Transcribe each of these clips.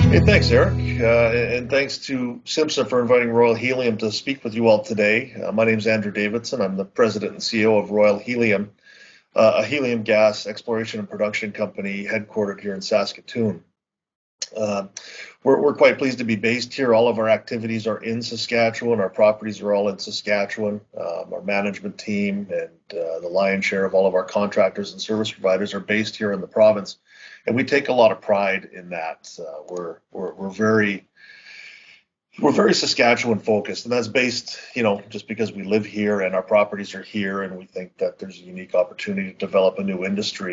Hey, thanks, Eric, and thanks to SIMSA for inviting Royal Helium to speak with you all today. My name is Andrew Davidson. I'm the president and CEO of Royal Helium, a helium gas exploration and production company headquartered here in Saskatoon. Uh, we're quite pleased to be based here. All of our activities are in Saskatchewan. Our properties are all in Saskatchewan. Our management team and the lion's share of all of our contractors and service providers are based here in the province, and we take a lot of pride in that. We're very Saskatchewan focused, and that's based, just because we live here and our properties are here, and we think that there's a unique opportunity to develop a new industry.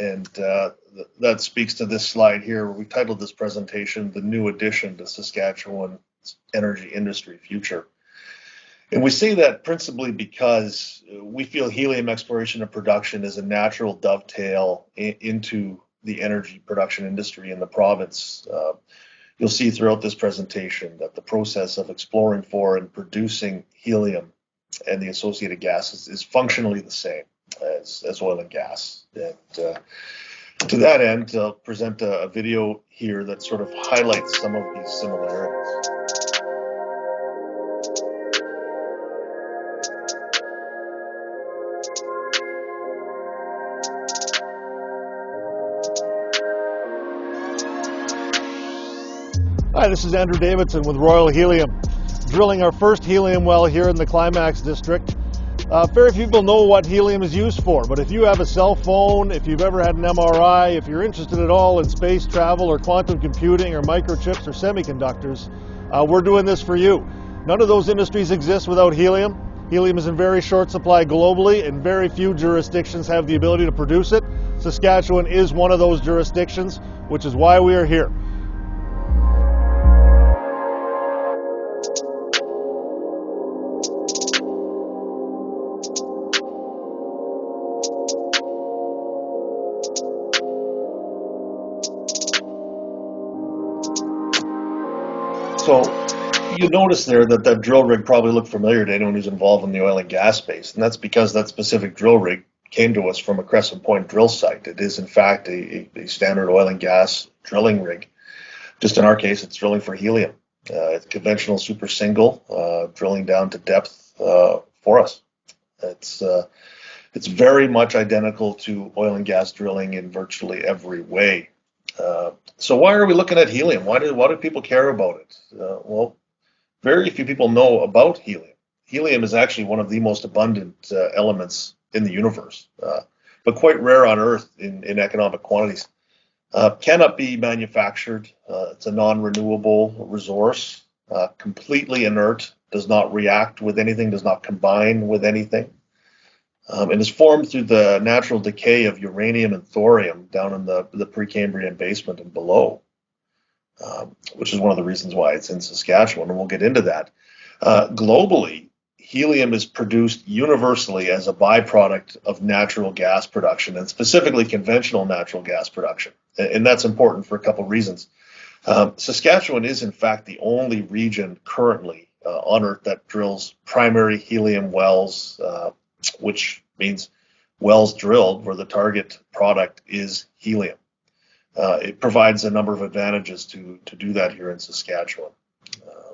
And that speaks to this slide here, where we titled this presentation, The New Addition to Saskatchewan's Energy Industry Future. And we say that principally because we feel helium exploration and production is a natural dovetail into the energy production industry in the province. You'll see throughout this presentation that the process of exploring for and producing helium and the associated gases is functionally the same as oil and gas. And to that end, I'll present a video here that sort of highlights some of these similarities. Hi, this is Andrew Davidson with Royal Helium, drilling our first helium well here in the Climax District. Very few people know what helium is used for, but if you have a cell phone, if you've ever had an MRI, if you're interested at all in space travel or quantum computing or microchips or semiconductors, we're doing this for you. None of those industries exist without helium. Helium is in very short supply globally, and very few jurisdictions have the ability to produce it. Saskatchewan is one of those jurisdictions, which is why we are here. So you notice there that drill rig probably looked familiar to anyone who's involved in the oil and gas space, and that's because that specific drill rig came to us from a Crescent Point drill site. It is, in fact, a standard oil and gas drilling rig. Just in our case, it's drilling for helium. It's conventional super single, drilling down to depth for us. It's very much identical to oil and gas drilling in virtually every way. So why are we looking at helium? Why do people care about it? Well, very few people know about helium. Helium is actually one of the most abundant elements in the universe, but quite rare on Earth in economic quantities. Cannot be manufactured. It's a non-renewable resource, completely inert, does not react with anything, does not combine with anything. And is formed through the natural decay of uranium and thorium down in the Precambrian basement and below, which is one of the reasons why it's in Saskatchewan, and we'll get into that. Globally, helium is produced universally as a byproduct of natural gas production, and specifically conventional natural gas production. And that's important for a couple of reasons. Saskatchewan is, in fact, the only region currently on Earth that drills primary helium wells, which means wells drilled where the target product is helium. It provides a number of advantages to do that here in Saskatchewan.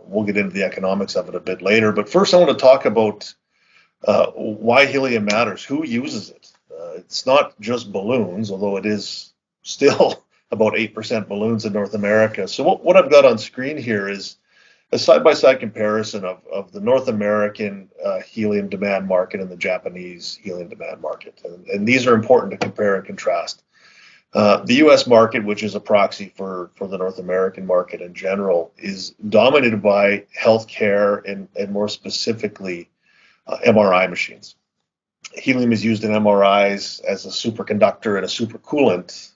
We'll get into the economics of it a bit later, but first I want to talk about why helium matters, who uses it. It's not just balloons, although it is still about 8% balloons in North America. So what I've got on screen here is a side-by-side comparison of the North American helium demand market and the Japanese helium demand market. And these are important to compare and contrast. The U.S. market, which is a proxy for the North American market in general, is dominated by healthcare and more specifically MRI machines. Helium is used in MRIs as a superconductor and a supercoolant.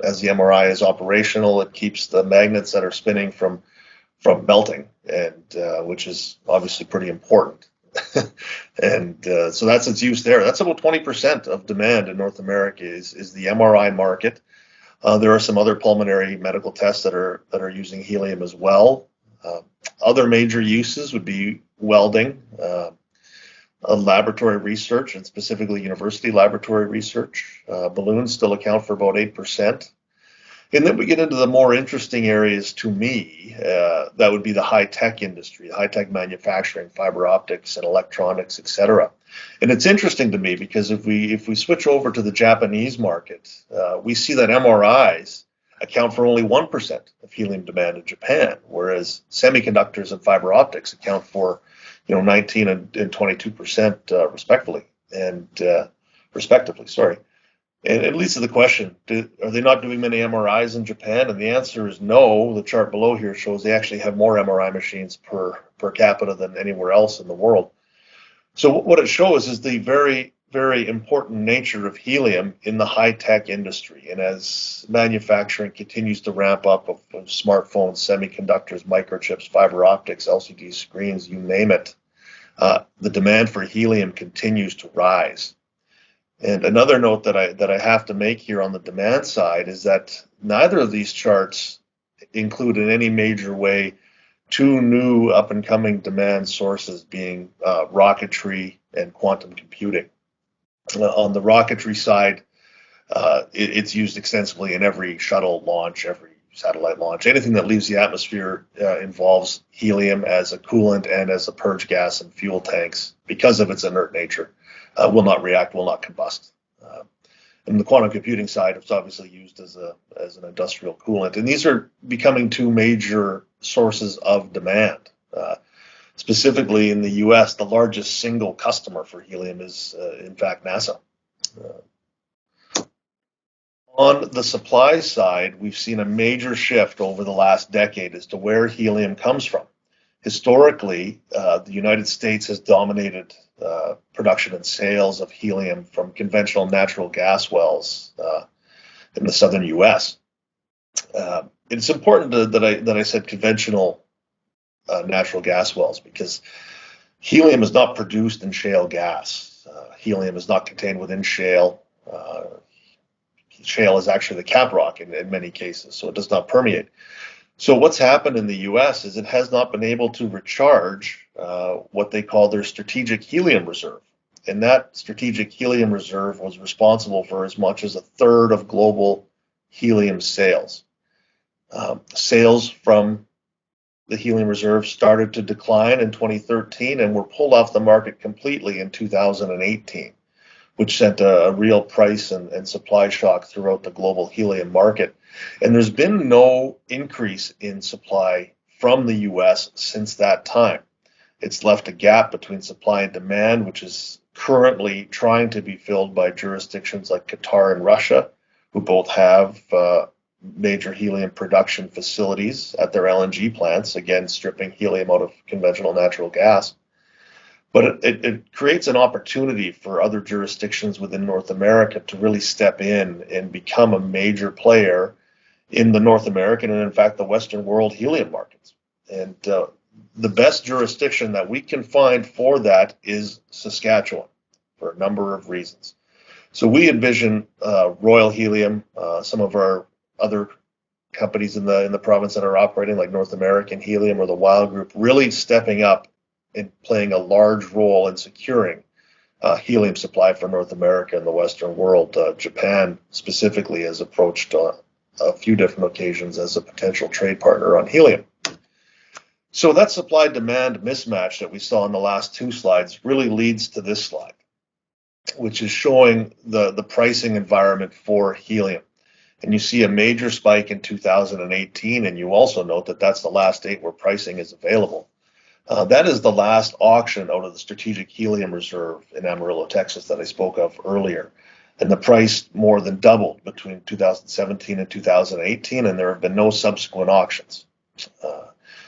As the MRI is operational, it keeps the magnets that are spinning from melting, and which is obviously pretty important. And so that's its use there. That's about 20% of demand in North America is the MRI market. There are some other pulmonary medical tests that are using helium as well. Other major uses would be welding, laboratory research, and specifically university laboratory research. Balloons still account for about 8%. And then we get into the more interesting areas to me. That would be the high-tech industry, high-tech manufacturing, fiber optics and electronics, etc. And it's interesting to me because if we switch over to the Japanese market, we see that MRIs account for only 1% of helium demand in Japan, whereas semiconductors and fiber optics account for 19 and 22% respectively. Sorry. And it leads to the question, are they not doing many MRIs in Japan? And the answer is no. The chart below here shows they actually have more MRI machines per capita than anywhere else in the world. So what it shows is the very, very important nature of helium in the high-tech industry. And as manufacturing continues to ramp up of smartphones, semiconductors, microchips, fiber optics, LCD screens, you name it, the demand for helium continues to rise. And another note that I have to make here on the demand side is that neither of these charts include in any major way two new up-and-coming demand sources being rocketry and quantum computing. On the rocketry side, it's used extensively in every shuttle launch, every satellite launch. Anything that leaves the atmosphere involves helium as a coolant and as a purge gas and fuel tanks because of its inert nature. Will not react, will not combust. And the quantum computing side, it's obviously used as an industrial coolant. And these are becoming two major sources of demand. Specifically in the U.S., the largest single customer for helium is, in fact, NASA. On the supply side, we've seen a major shift over the last decade as to where helium comes from. Historically, the United States has dominated production and sales of helium from conventional natural gas wells in the southern U.S. It's important that I said conventional natural gas wells because helium is not produced in shale gas. Helium is not contained within shale. Shale is actually the cap rock in many cases, so it does not permeate. So what's happened in the U.S. is it has not been able to recharge what they call their strategic helium reserve. And that strategic helium reserve was responsible for as much as a third of global helium sales. Sales from the helium reserve started to decline in 2013 and were pulled off the market completely in 2018, which sent a real price and supply shock throughout the global helium market. And there's been no increase in supply from the U.S. since that time. It's left a gap between supply and demand, which is currently trying to be filled by jurisdictions like Qatar and Russia, who both have major helium production facilities at their LNG plants, again, stripping helium out of conventional natural gas. But it creates an opportunity for other jurisdictions within North America to really step in and become a major player in the North American and, in fact, the Western world helium markets. And the best jurisdiction that we can find for that is Saskatchewan for a number of reasons. So we envision Royal Helium, some of our other companies in the province that are operating, like North American Helium or the Wild Group, really stepping up and playing a large role in securing helium supply for North America and the Western world. Japan specifically has approached a few different occasions as a potential trade partner on helium. So that supply-demand mismatch that we saw in the last two slides really leads to this slide, which is showing the pricing environment for helium. And you see a major spike in 2018, and you also note that that's the last date where pricing is available. That is the last auction out of the strategic helium reserve in Amarillo, Texas that I spoke of earlier. And the price more than doubled between 2017 and 2018, and there have been no subsequent auctions.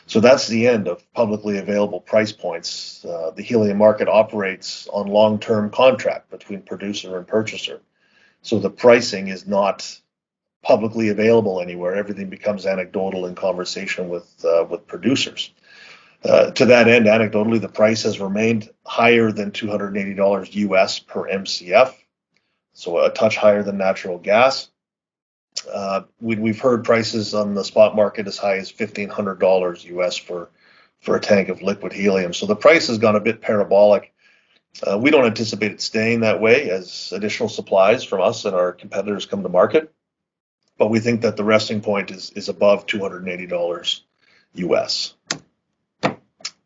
So that's the end of publicly available price points. The helium market operates on long-term contract between producer and purchaser. So the pricing is not publicly available anywhere. Everything becomes anecdotal in conversation with producers. To that end, anecdotally, the price has remained higher than $280 US per MCF, so a touch higher than natural gas. We've heard prices on the spot market as high as $1,500 US for a tank of liquid helium. So the price has gone a bit parabolic. We don't anticipate it staying that way as additional supplies from us and our competitors come to market. but we think that the resting point is above $280 US.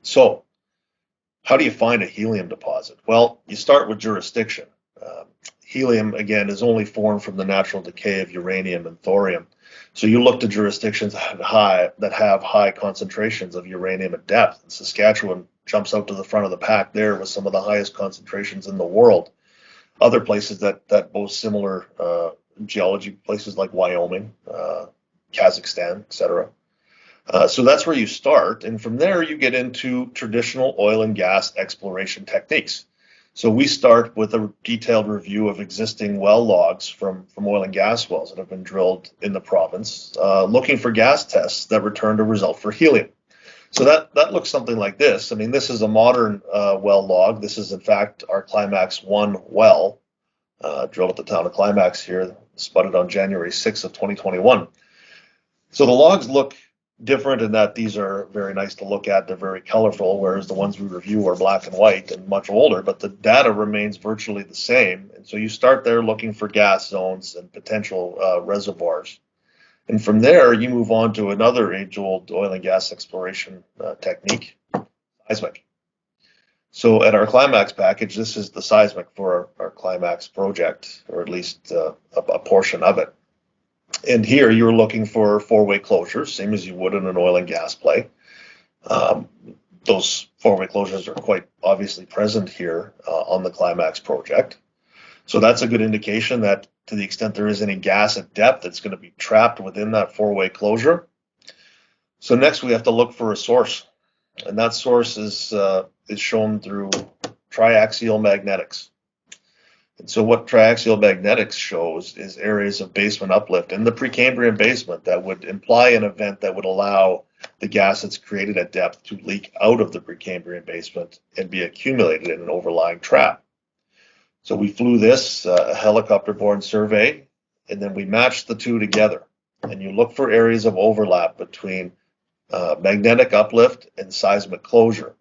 So how do you find a helium deposit? Well, you start with jurisdiction. Helium, again, is only formed from the natural decay of uranium and thorium. So you look to jurisdictions that have high concentrations of uranium at depth. And Saskatchewan jumps out to the front of the pack there with some of the highest concentrations in the world. Other places that boast similar geology, places like Wyoming, Kazakhstan, etc. So that's where you start, and from there you get into traditional oil and gas exploration techniques. So we start with a detailed review of existing well logs from oil and gas wells that have been drilled in the province, looking for gas tests that returned a result for helium. So that looks something like this. I mean, this is a modern well log. This is, in fact, our Climax 1 well, drilled at the town of Climax here, spudded on January 6th of 2021. So the logs look different in that these are very nice to look at. They're very colorful, whereas the ones we review are black and white and much older, but the data remains virtually the same. And so you start there looking for gas zones and potential reservoirs. And from there, you move on to another age-old oil and gas exploration technique, seismic. So at our Climax package, this is the seismic for our Climax project, or at least a portion of it. And here you're looking for four-way closures, same as you would in an oil and gas play. Those four-way closures are quite obviously present here on the Climax project. So that's a good indication that to the extent there is any gas at depth, it's going to be trapped within that four-way closure. So next we have to look for a source, and that source is shown through triaxial magnetics. And so what triaxial magnetics shows is areas of basement uplift in the Precambrian basement that would imply an event that would allow the gas that's created at depth to leak out of the Precambrian basement and be accumulated in an overlying trap. So we flew this, a helicopter-borne survey, and then we matched the two together. And you look for areas of overlap between magnetic uplift and seismic closure.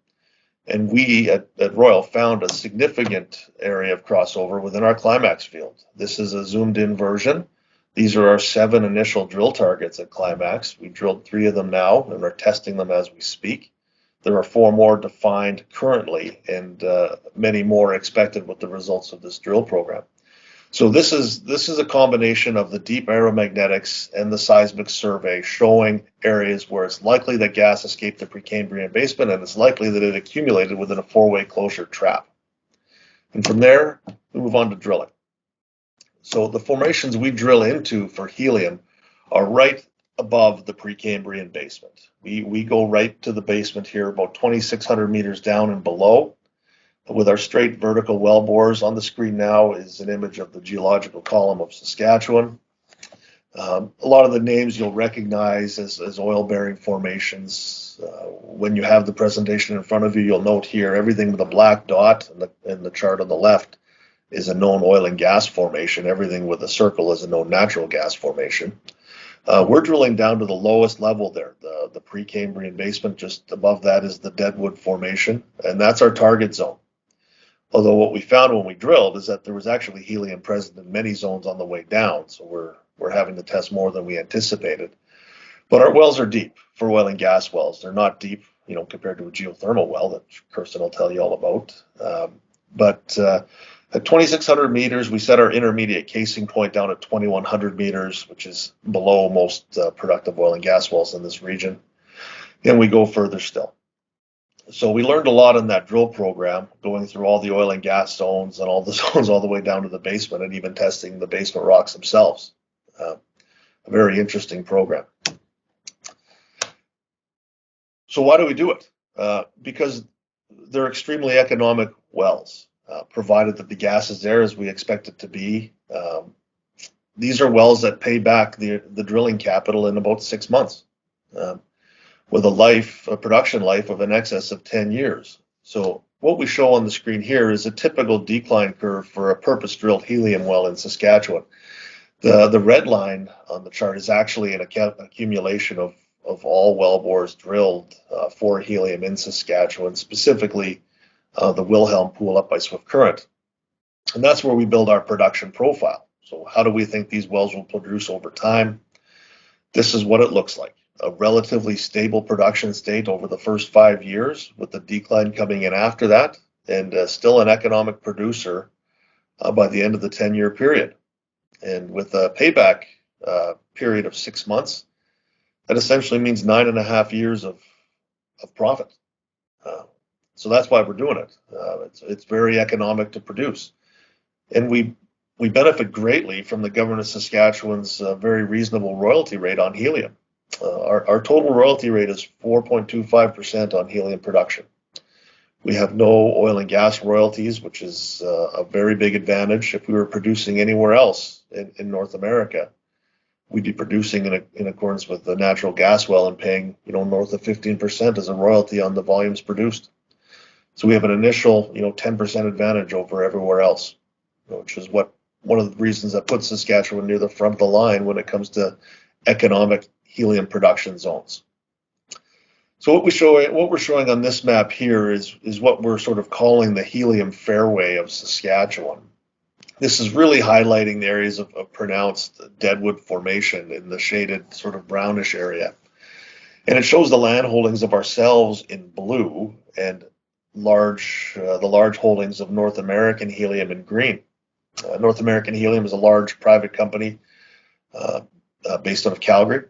And we at Royal found a significant area of crossover within our Climax field. This is a zoomed in version. These are our 7 initial drill targets at Climax. We've drilled 3 of them now and are testing them as we speak. There are 4 more defined currently and many more expected with the results of this drill program. So this is a combination of the deep aeromagnetics and the seismic survey showing areas where it's likely that gas escaped the Precambrian basement and it's likely that it accumulated within a 4-way closure trap. And from there, we move on to drilling. So the formations we drill into for helium are right above the Precambrian basement. We go right to the basement here, about 2,600 meters down and below. With our straight vertical well bores. On the screen now is an image of the geological column of Saskatchewan. A lot of the names you'll recognize as oil-bearing formations. When you have the presentation in front of you, you'll note here everything with a black dot in the chart on the left is a known oil and gas formation. Everything with a circle is a known natural gas formation. We're drilling down to the lowest level there, the Precambrian basement. Just above that is the Deadwood Formation, and that's our target zone. Although what we found when we drilled is that there was actually helium present in many zones on the way down, so we're having to test more than we anticipated. But our wells are deep for oil and gas wells. They're not deep, compared to a geothermal well that Kirsten will tell you all about. But at 2,600 meters, we set our intermediate casing point down at 2,100 meters, which is below most productive oil and gas wells in this region. And we go further still. So we learned a lot in that drill program, going through all the oil and gas zones and all the zones all the way down to the basement and even testing the basement rocks themselves. A very interesting program. So why do we do it? Because they're extremely economic wells, provided that the gas is there as we expect it to be. These are wells that pay back the drilling capital in about 6 months. With a production life of in excess of 10 years. So what we show on the screen here is a typical decline curve for a purpose-drilled helium well in Saskatchewan. The red line on the chart is actually an accumulation of all well bores drilled for helium in Saskatchewan, specifically the Wilhelm pool up by Swift Current. And that's where we build our production profile. So how do we think these wells will produce over time? This is what it looks like. A relatively stable production state over the first 5 years, with the decline coming in after that, and still an economic producer by the end of the 10-year period. And with a payback period of 6 months, that essentially means 9.5 years of profit. So that's why we're doing it. It's very economic to produce. And we benefit greatly from the government of Saskatchewan's very reasonable royalty rate on helium. Our total royalty rate is 4.25% on helium production. We have no oil and gas royalties, which is a very big advantage. If we were producing anywhere else in North America, we'd be producing in accordance with the natural gas well and paying north of 15% as a royalty on the volumes produced. So we have an initial 10% advantage over everywhere else, which is one of the reasons that puts Saskatchewan near the front of the line when it comes to economic helium production zones. So what we're showing on this map here is what we're sort of calling the helium fairway of Saskatchewan. This is really highlighting the areas of pronounced deadwood formation in the shaded sort of brownish area. And it shows the land holdings of ourselves in blue and the large holdings of North American helium in green. North American Helium is a large private company based out of Calgary.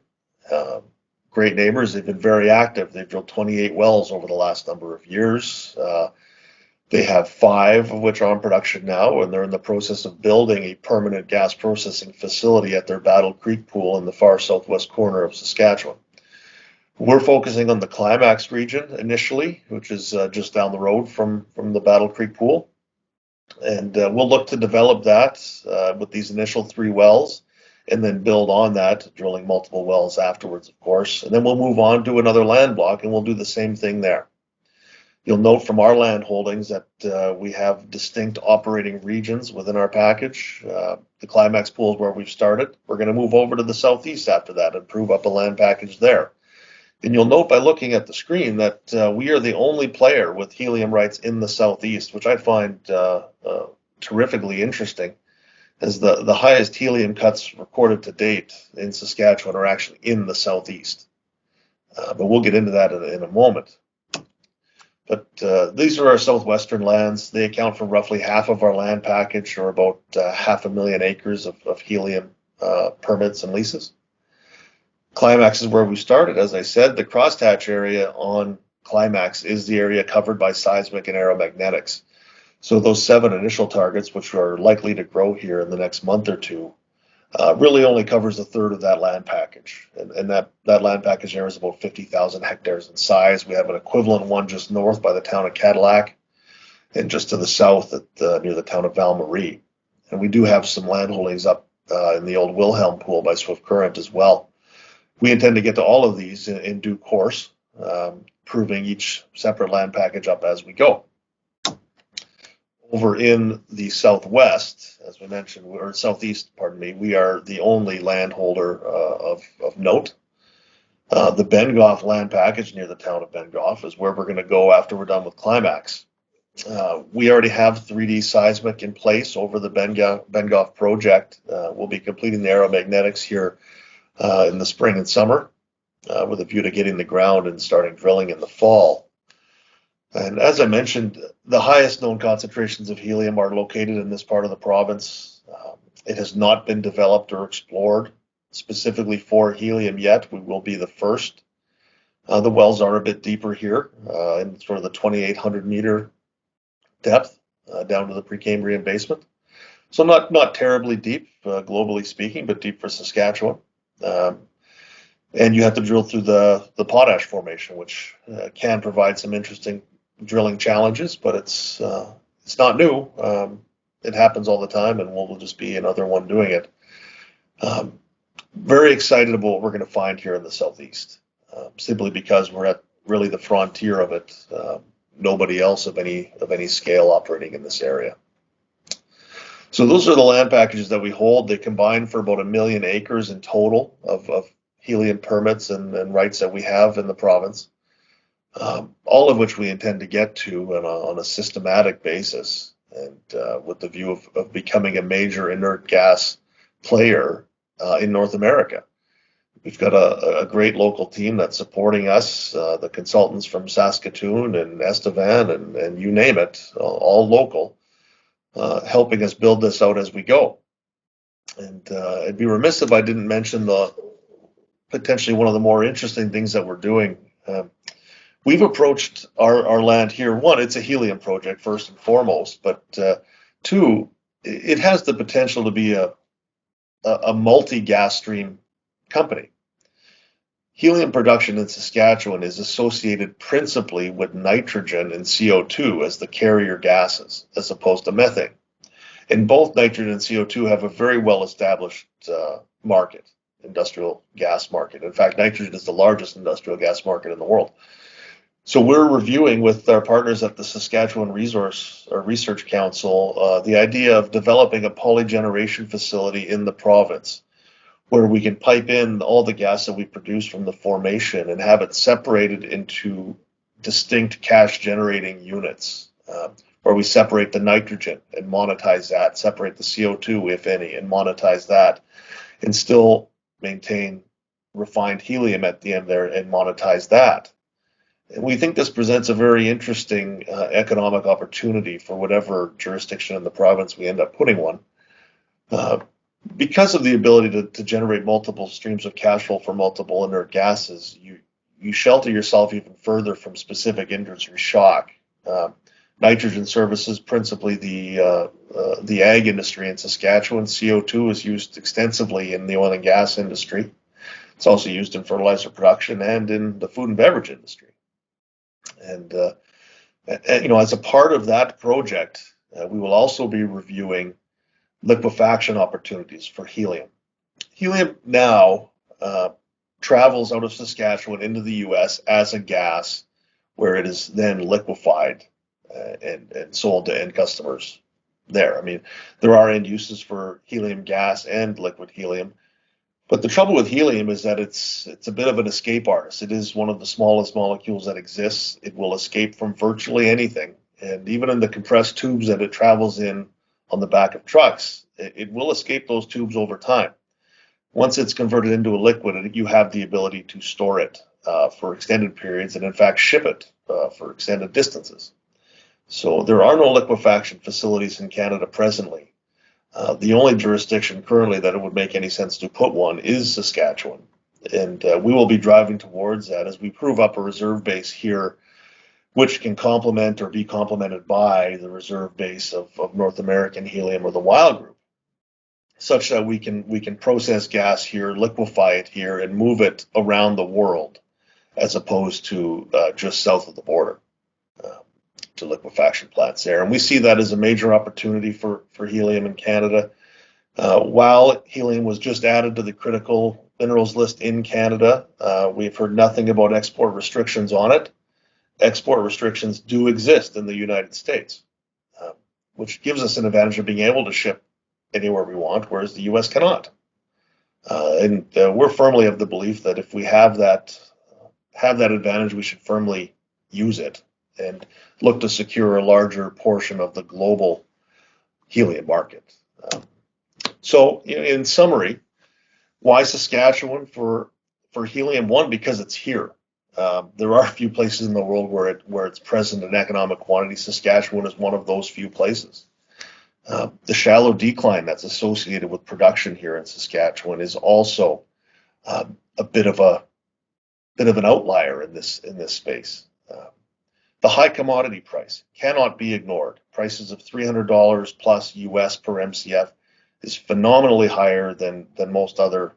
Great neighbors. They've been very active. They've drilled 28 wells over the last number of years. They have 5 of which are on production now, and they're in the process of building a permanent gas processing facility at their Battle Creek pool in the far southwest corner of Saskatchewan. We're focusing on the Climax region initially, which is just down the road from the Battle Creek pool. And we'll look to develop that with these initial 3 wells, and then build on that, drilling multiple wells afterwards, of course. And then we'll move on to another land block, and we'll do the same thing there. You'll note from our land holdings that we have distinct operating regions within our package. The Climax pool is where we've started. We're going to move over to the southeast after that and prove up a land package there. And you'll note by looking at the screen that we are the only player with helium rights in the southeast, which I find terrifically interesting, as the highest helium cuts recorded to date in Saskatchewan are actually in the southeast. But we'll get into that in a moment. But these are our southwestern lands. They account for roughly half of our land package, or about 500,000 acres of helium permits and leases. Climax is where we started. As I said, the crosshatch area on Climax is the area covered by seismic and aeromagnetics. So those 7 initial targets, which are likely to grow here in the next month or two, really only covers a third of that land package. And that land package there is about 50,000 hectares in size. We have an equivalent one just north by the town of Cadillac, and just to the south near the town of Val-Marie. And we do have some land holdings up in the old Wilhelm pool by Swift Current as well. We intend to get to all of these in due course, proving each separate land package up as we go. Over in the southwest, as we mentioned, or southeast, pardon me, we are the only landholder of note. The Bengoff land package near the town of Bengoff is where we're going to go after we're done with Climax. We already have 3D seismic in place over the Bengoff project. We'll be completing the aeromagnetics here in the spring and summer, with a view to getting the ground and starting drilling in the fall. And as I mentioned, the highest known concentrations of helium are located in this part of the province. It has not been developed or explored specifically for helium yet. We will be the first. The wells are a bit deeper here, in sort of the 2,800 meter depth, down to the Precambrian basement. So not terribly deep, globally speaking, but deep for Saskatchewan. And you have to drill through the potash formation, which can provide some interesting drilling challenges, but it's not new. It happens all the time, and we'll just be another one doing it. Very excited about what we're going to find here in the southeast, simply because we're at really the frontier of it. Nobody else of any scale operating in this area. So those are the land packages that we hold. They combine for about 1 million acres in total of helium permits and rights that we have in the province, all of which we intend to get to on a systematic basis, and with the view of becoming a major inert gas player in North America. We've got a great local team that's supporting us, the consultants from Saskatoon and Estevan and you name it, all local, helping us build this out as we go. And I'd be remiss if I didn't mention the potentially one of the more interesting things that we're doing. We've approached our land here. One, it's a helium project first and foremost, but two, it has the potential to be a multi-gas stream company. Helium production in Saskatchewan is associated principally with nitrogen and CO2 as the carrier gases, as opposed to methane. And both nitrogen and CO2 have a very well-established market, industrial gas market. In fact, nitrogen is the largest industrial gas market in the world. So we're reviewing with our partners at the Saskatchewan Research Council the idea of developing a polygeneration facility in the province where we can pipe in all the gas that we produce from the formation and have it separated into distinct cash generating units, where we separate the nitrogen and monetize that, separate the CO2, if any, and monetize that, and still maintain refined helium at the end there and monetize that. And we think this presents a very interesting economic opportunity for whatever jurisdiction in the province we end up putting one. Because of the ability to generate multiple streams of cash flow for multiple inert gases, you shelter yourself even further from specific industry shock. Nitrogen services, principally the ag industry in Saskatchewan. CO2 is used extensively in the oil and gas industry. It's also used in fertilizer production and in the food and beverage industry. And as a part of that project, we will also be reviewing liquefaction opportunities for helium. Helium now travels out of Saskatchewan into the U.S. as a gas, where it is then liquefied and sold to end customers there. I mean, there are end uses for helium gas and liquid helium, but the trouble with helium is that it's a bit of an escape artist. It is one of the smallest molecules that exists. It will escape from virtually anything, and even in the compressed tubes that it travels in on the back of trucks, it will escape those tubes over time. Once it's converted into a liquid, you have the ability to store it for extended periods and in fact ship it for extended distances. So there are no liquefaction facilities in Canada presently. The only jurisdiction currently that it would make any sense to put one is Saskatchewan. And we will be driving towards that as we prove up a reserve base here, which can complement or be complemented by the reserve base of North American helium or the Wild Group, such that we can process gas here, liquefy it here, and move it around the world, as opposed to just south of the border to liquefaction plants there. And we see that as a major opportunity for helium in Canada. While helium was just added to the critical minerals list in Canada, we've heard nothing about export restrictions on it. Export restrictions do exist in the United States, which gives us an advantage of being able to ship anywhere we want, whereas the U.S. cannot. And we're firmly of the belief that if we have that advantage, we should firmly use it and look to secure a larger portion of the global helium market. So, in summary, why Saskatchewan for helium? One, because it's here. There are a few places in the world where it's present in economic quantity. Saskatchewan is one of those few places. The shallow decline that's associated with production here in Saskatchewan is also a bit of an outlier in this space. The high commodity price cannot be ignored. Prices of $300 plus US per MCF is phenomenally higher than most other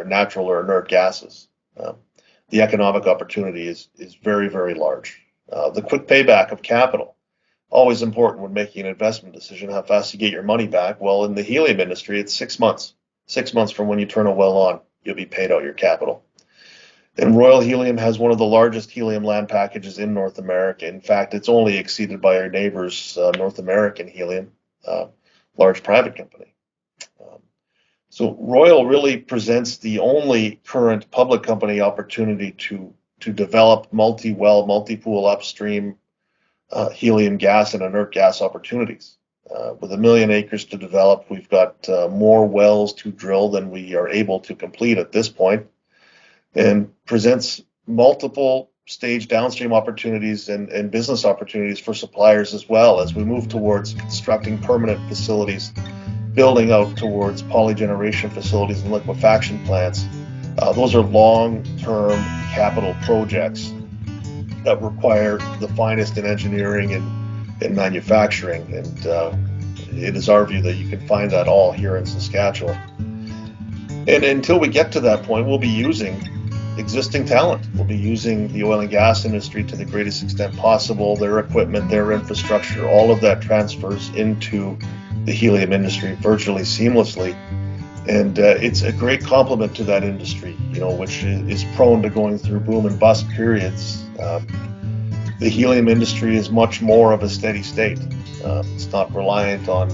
natural or inert gases. The economic opportunity is very, very large. The quick payback of capital, always important when making an investment decision, how fast you get your money back. Well, in the helium industry, it's 6 months. 6 months from when you turn a well on, you'll be paid out your capital. And Royal Helium has one of the largest helium land packages in North America. In fact, it's only exceeded by our neighbors, North American Helium, large private company. So Royal really presents the only current public company opportunity to develop multi-well, multi-pool upstream helium gas and inert gas opportunities. With 1 million acres to develop, we've got more wells to drill than we are able to complete at this point, and presents multiple stage downstream opportunities and business opportunities for suppliers as well as we move towards constructing permanent facilities, building out towards polygeneration facilities and liquefaction plants. Those are long-term capital projects that require the finest in engineering and manufacturing, and it is our view that you can find that all here in Saskatchewan. And until we get to that point, we'll be using existing talent. We'll be using the oil and gas industry to the greatest extent possible, their equipment, their infrastructure, all of that transfers into the helium industry virtually seamlessly. And it's a great complement to that industry, which is prone to going through boom and bust periods. The helium industry is much more of a steady state. It's not reliant on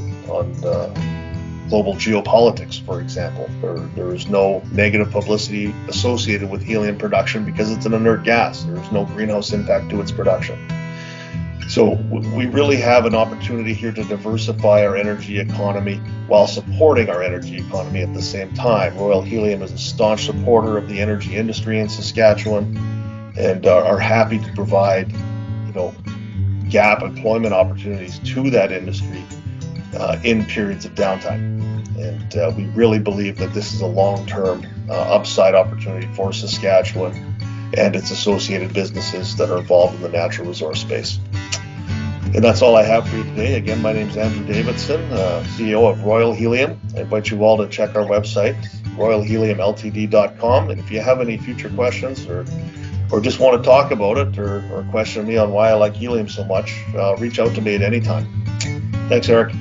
global geopolitics, for example. There is no negative publicity associated with helium production because it's an inert gas. There's no greenhouse impact to its production. So we really have an opportunity here to diversify our energy economy while supporting our energy economy at the same time. Royal Helium is a staunch supporter of the energy industry in Saskatchewan and are happy to provide, gap employment opportunities to that industry in periods of downtime. And we really believe that this is a long-term upside opportunity for Saskatchewan and its associated businesses that are involved in the natural resource space. And that's all I have for you today. Again, my name is Andrew Davidson, CEO of Royal Helium. I invite you all to check our website, royalheliumltd.com. And if you have any future questions or just want to talk about it or question me on why I like helium so much, reach out to me at any time. Thanks, Eric.